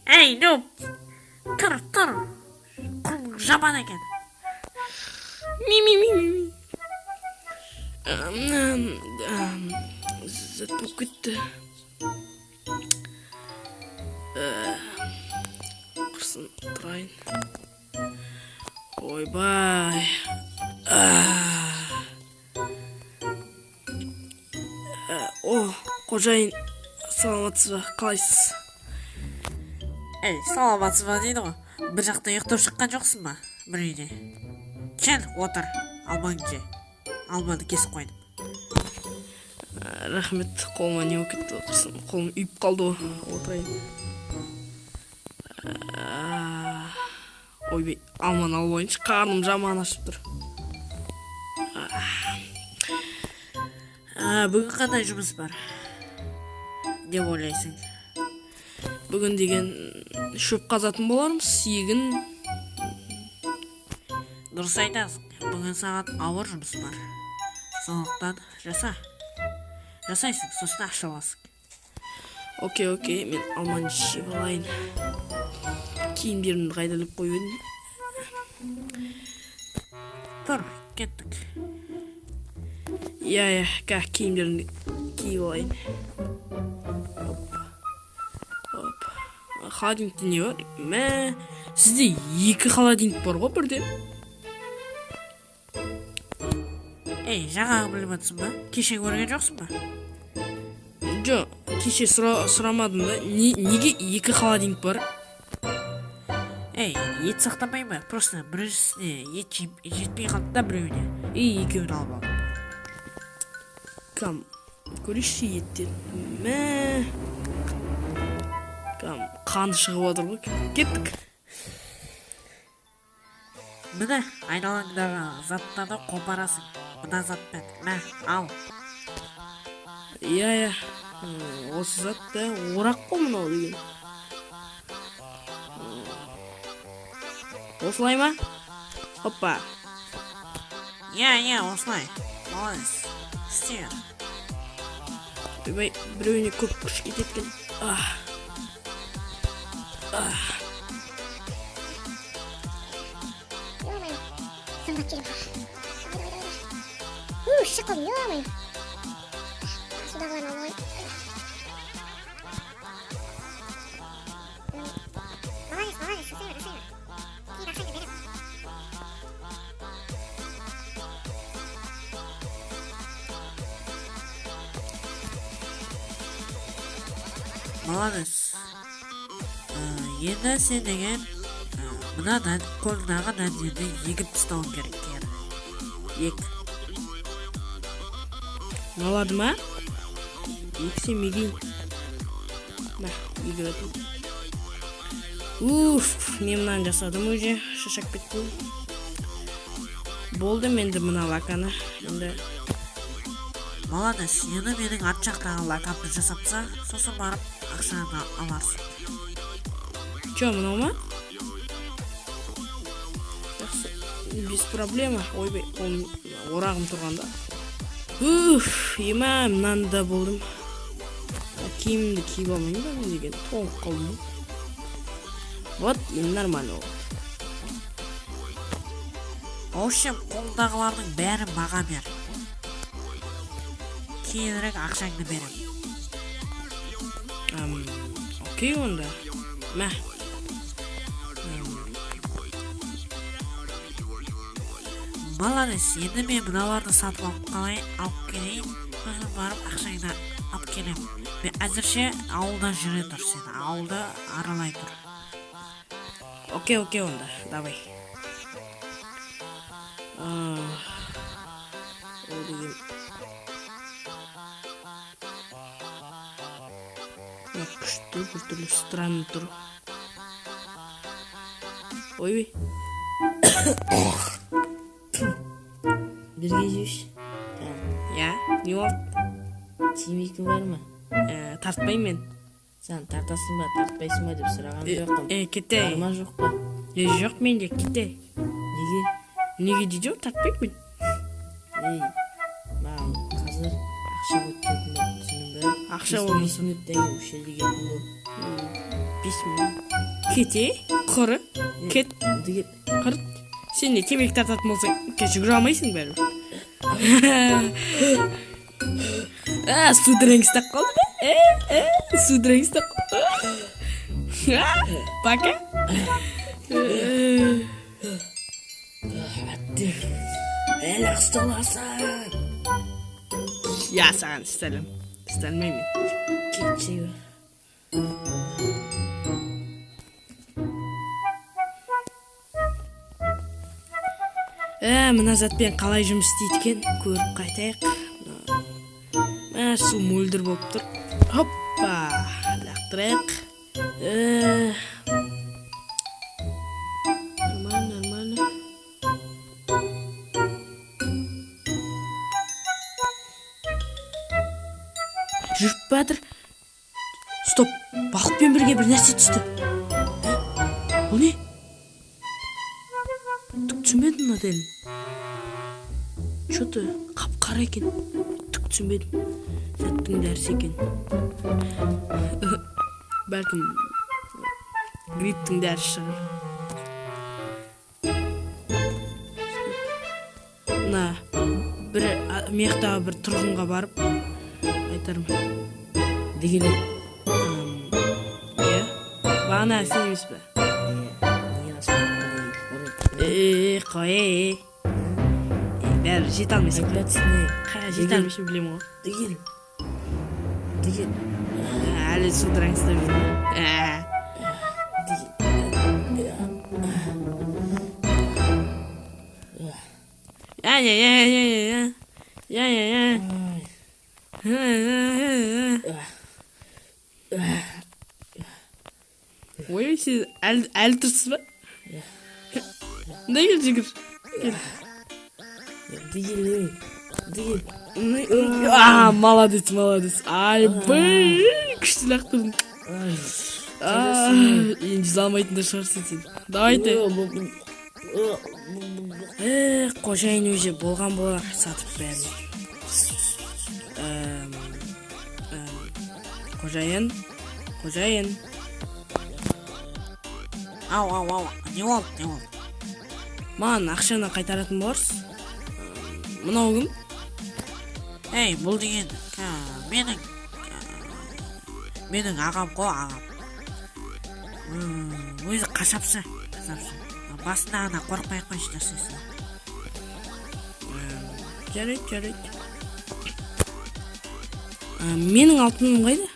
Ey noob, tur. Kulum jaban eken. Zet болып кетті. Құрсын тұрайын. Ойбай. О, қожайын, саламатсыз ба, қалайсыз? Ey, саламатсыз ба дейді ғой. Bir жақта ұйықтап шыққан жоқсың ба? Bir үйде. Кел, отыр. Алмаңды же. Алманы кесіп қойдым. Рахмет, қолыма не болып кетті, құрсын, қолым үйіп қалды ғой, отырайын. Ойбай, алманы алып ойыншы, қарным жаман ашып тұр. Бүгін қандай жұмыс бар? Не ойлайсың? Бүгін деген шөп қазатын болармыз, егін. Дұрыс айтасың. Бүгін сағат ауыр жұмыс бар. Сондықтан жасайсың, сосын ақша аласың. Окей, мен алманы жеп алайын. Киімдерімді қайдалап қойып едім. Тұр, кеттік. Иә, киімдерімді киіп алайын. Холодильникте не бар? Сізде 2 холодильник бар ғой бірден. Ей, жаңағы біліп отырсың ба? Кеше көрген жоқсың ба? Жоқ, кеше сұрамадым да. Неге 2 холодильник бар? Ей, ет сақтамай ма? Просто біріншісіне ет жетпей қалды да біреуіне. Екеуін алып алдым. Кам, көрейші еттен. Қаны шығып отыр ғой. Кеттік. Міне, айналаңдағы заттарды қопарасың. Мына затпен. Ал. Иә. Осы зат та орақ қой мынау деген. Осылай ма? Хоппа. Иә, осылай. Молодец. Істер. Ойбай, біреуіне көп күш кететкен. ё-моё, самбат келіп. Шыққым, ё-моё. Судағыларын алып Молодец, жасай ма. Кейін ақшаңды берем. Молодец. Енді сен деген мына қолыңдағы дәндерді егіп тастауың керек. Ек. Налады ма? Ексем егейін. Егіп өтім. Мен мұнан жасадым өже. Шашақ кетті. Болды менді мұна лаканы. Молодец. Енді менің ат жақтағы лакамды жасапса, сосын барып ақшаны аларсың. Чё, мынау ма? Без проблема. Ойбай, орағым тұрғанда. Мынанда болдым. Киімімді киіп алмайын ба деген тоңып қалдым. Вот, нормально ол. В общем, қолдағылардың бәрі маған бер. Кейінірек ақшаңды берем. Окей, онда. Молодец, енді мен мыналарды сатып алып келейін, сосын барып ақшаңды алып келем. Мен әзірше ауылда жүре тұр, сен ауылда аралай тұр. Окей, онда, давай. Ол деген... Күшті, біртүрлі странный тұр. Ойбай. Бірге жеш. Я, не болды? Темекі бар ма? Тартпайым мен. Сен тартасың ба, тартпайсың ба деп сұраған жоқпын. Кетей. Бар ма жоқ па? Жоқ менде, кетей. Неге? Неге дейді тартпаймын. Ей, маған қазір ақша өтетін түсінің бәрі. Ақша болмаса. 5 минуттан кейін ушел деген бұл. 5 минут. Кете, қыры, кет, Деген қыр. Сен не темекі тартатын болсаң, жүгіре алмайсың бәрі. Судырың ұстап қалды ма? Судырың ұстап қалды. Пока. әлі ұсталасың. Я саған істелем. İstenmeyeyim. Geçiyor. Мына затпен қалай жұмыс істейді екен көріп қайтайық. Су мөлдір болып тұр. Хоппа, лақтырайық. Нормально. Жүріп бәдір. Стоп, балықпен бірге бір нәрсе түсті. Бұл не? Түк түсінбедім моделін. Что-то қап-қара екен. Түк түсінбедім. Заттың дәрісі екен. Бәлкім гриптің дәрісі шығар. Мына бір мектабы бір тұрғынға барып айтарым. Дегеле. Иә? Бағана сен емес пе? Не асфальтта Қой. Бәрі жете алмайсың. айтпатсың. Жете алмайсың білемін ғой. Деген. Әлі судырың ұстап жүрмін. Ой, сіз әлі тұрсыз ба? Да кел жүгір. Деген. Молодец. Ай, күшті лақтырдың. Енді жүз алмайтын да шығарсың сен. Давайте. Қожайын өзі болған болар сатып бәрін. Қожайын. Ау, не болды? Маған ақшаны қайтаратын боларсыз. Мынау кім? Ей, бұл деген менің ағам ғой, ағам. Өзі қашапшы. Басында ғана қорқпай қойшы нәрсесі. Жарайды. Менің алтыным қайда?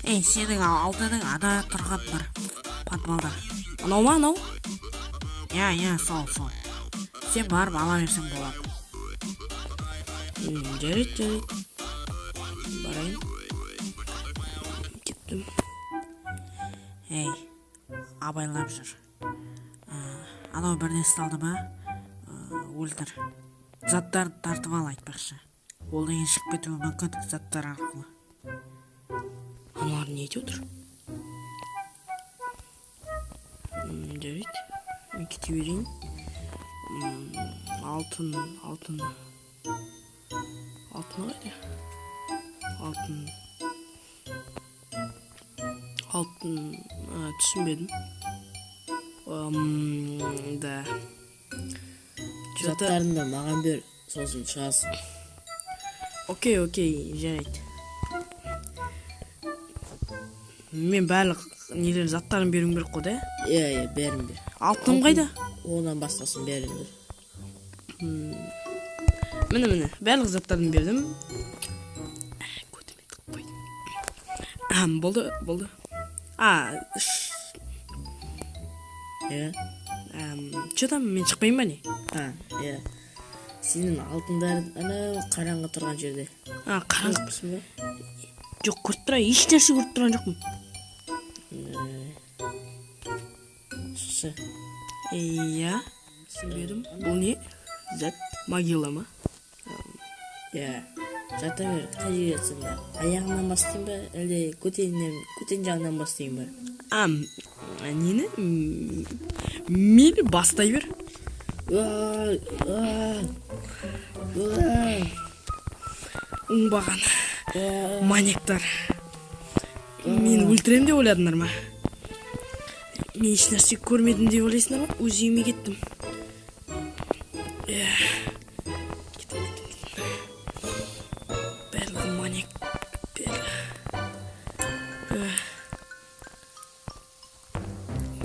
Ей, сенің алтының ана тұрған бір подвалда. Анау ма, анау? Я, сол. Сен барып ала берсең болады. Жарайды. Барайын. Кеттім. Ей, абайлап жүр. Анау бір нәрсе алды ма? Өлтір. Заттарын тартып ал айтпақшы. Ол деген шығып кетуі мүмкін заттар арқылы. Аналар не етіп отыр? Жарайды. Мен кете берейін. Алтын қайда? Алтын түсінбедім. Да. Заттарында маған бер, сосын шығасың. Окей, жарайды. Мен барлық нелер заттарын беруім керек қой да? Иә, бәрін бер. Алтыным қайда? Одан басқасын бәрін бер. Міне, барлық заттарын бердім. Көтіме тықпайды. Болды. Иә. Че там, мен шықпайын ба не? Иә. Сенің алтындарын ана қараңғы тұрған жерде. Қараңғы. Көріпсің ба? Жоқ, көріп тұрайын, еш нәрсе көріп тұрған жоқпын. Шықшы. Иә, түсінбедім. Бұл не? Зат, могила ма? Иә. Жата бер, қай жерге жатсың ба? Аяғынан бастайын ба, әлде көтен жағынан бастайын ба? Нені? Мейлі бастай бер. Оңбаған маньяктар. Мені өлтірем деп ойладыңдар ма? Мен еш нәрсе көрмедім деп ойлайсыңдар ма? Өз үйіме кеттім. Барлығы маньяк.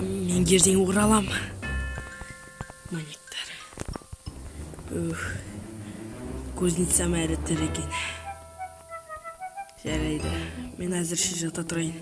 Мен керден оралам. Маньяктар. Көзінсам әрі тірі екен. Жарайды, мен әзірше жата тұрайын.